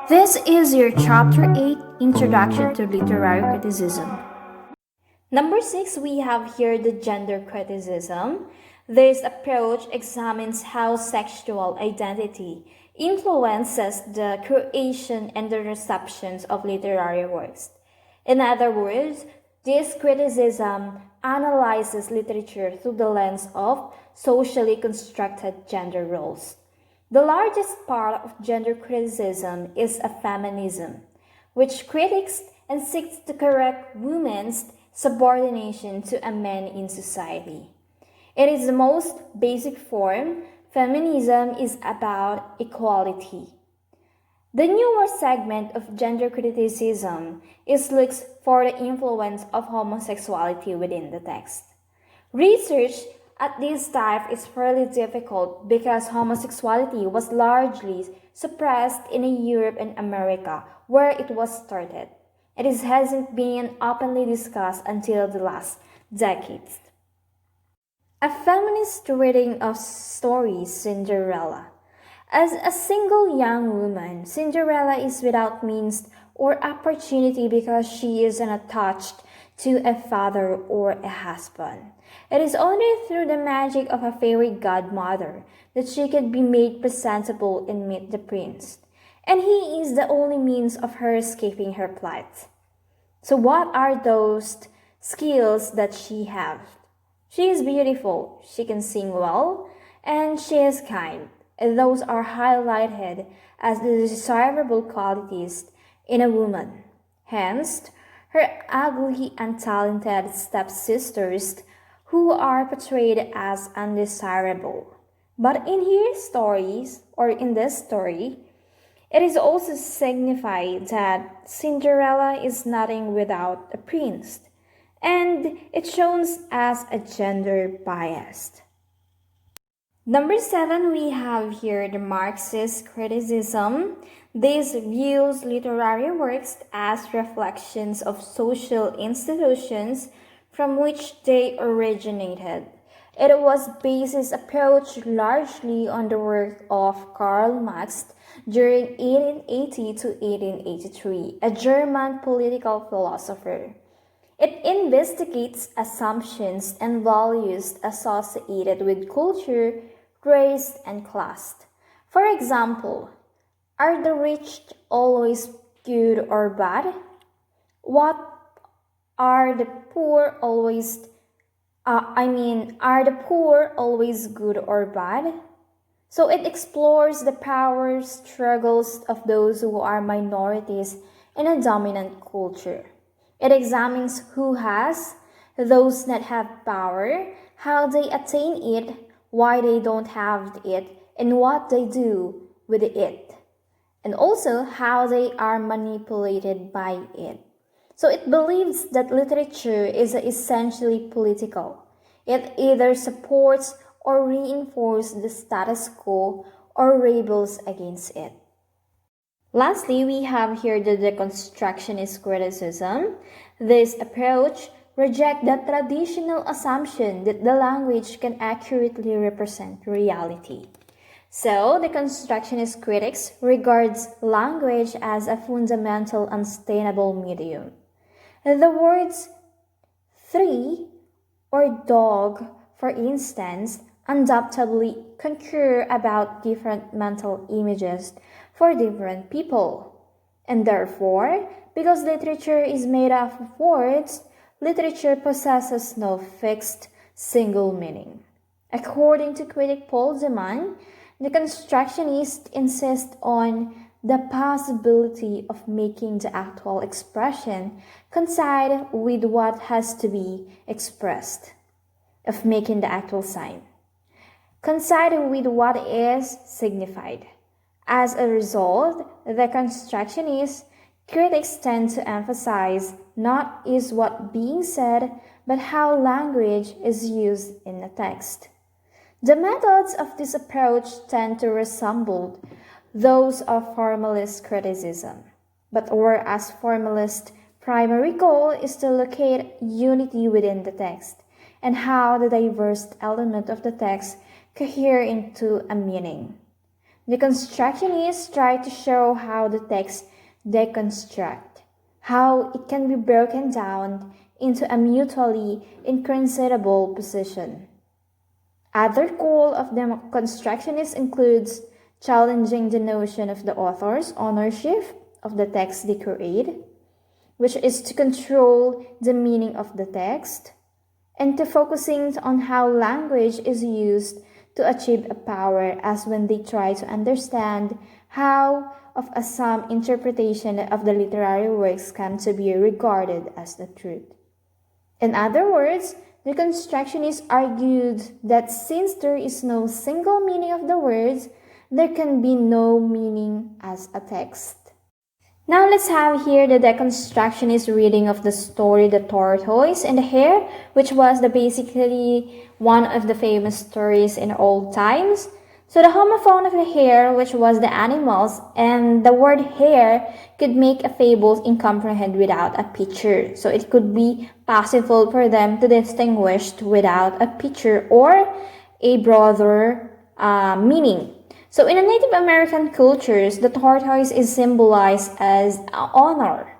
This is your Chapter 8 Introduction to Literary Criticism. Number 6, we have here the gender criticism. This approach examines how sexual identity influences the creation and the receptions of literary works. In other words, this criticism analyzes literature through the lens of socially constructed gender roles. The largest part of gender criticism is a feminism, which critiques and seeks to correct women's subordination to a man in society. In its most basic form, feminism is about equality. The newer segment of gender criticism is looks for the influence of homosexuality within the text. Research at this type is fairly difficult because homosexuality was largely suppressed in Europe and America, where it was started. It hasn't been openly discussed until the last decades. A feminist reading of story Cinderella. As a single young woman, Cinderella is without means or opportunity because she is unattached to a father or a husband. It is only through the magic of a fairy godmother that she could be made presentable and meet the prince, and he is the only means of her escaping her plight. So what are those skills that she has? She is beautiful, she can sing well, and she is kind. And those are highlighted as the desirable qualities in a woman. Hence, her ugly and talented stepsisters who are portrayed as undesirable. But in his stories, or in this story, it is also signified that Cinderella is nothing without a prince, and it shows as a gender biased. Number 7, we have here the Marxist criticism. This views literary works as reflections of social institutions from which they originated. It was based its approach largely on the work of Karl Marx during 1880 to 1883, a German political philosopher. It investigates assumptions and values associated with culture, race, and class. For example, are the rich always good or bad? What are the poor always are the poor always good or bad? So it explores the power struggles of those who are minorities in a dominant culture. It examines who has, those that have power, how they attain it, why they don't have it, and what they do with it, and also how they are manipulated by it. So it believes that literature is essentially political. It either supports or reinforces the status quo or rebels against it. Lastly, we have here the Deconstructionist criticism. This approach rejects the traditional assumption that the language can accurately represent reality. So, the Deconstructionist critics regards language as a fundamental unsustainable medium. The words tree or dog, for instance, undoubtedly concur about different mental images for different people. And therefore, because literature is made up of words, literature possesses no fixed single meaning. According to critic Paul Zeman, the constructionists insist on the possibility of making the actual expression coincide with what has to be expressed, of making the actual sign coincide with what is signified. As a result, the constructionist critics tend to emphasize not is what being said, but how language is used in a text. The methods of this approach tend to resemble those of formalist criticism, but whereas formalist primary goal is to locate unity within the text and how the diverse element of the text cohere into a meaning. Deconstructionists try to show how the text deconstruct, how it can be broken down into a mutually inconcilable position. Other goal of deconstructionists includes challenging the notion of the author's ownership of the text they create, which is to control the meaning of the text, and to focusing on how language is used to achieve a power, as when they try to understand how of a some interpretation of the literary works come to be regarded as the truth. In other words, the constructionists argued that since there is no single meaning of the words, there can be no meaning as a text. Now let's have here the deconstructionist reading of the story The Tortoise and the Hare, which was basically one of the famous stories in old times. So the homophone of the hare, which was the animals, and the word hare could make a fable incomprehend without a picture. So it could be possible for them to distinguish without a picture or a broader meaning. So in the Native American cultures, the tortoise is symbolized as honor.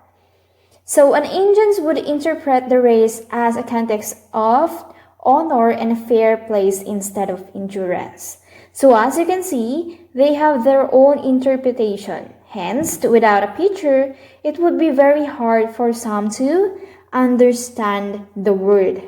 So an Indians would interpret the race as a context of honor and a fair place instead of endurance. So as you can see, they have their own interpretation. Hence, without a picture, it would be very hard for some to understand the word.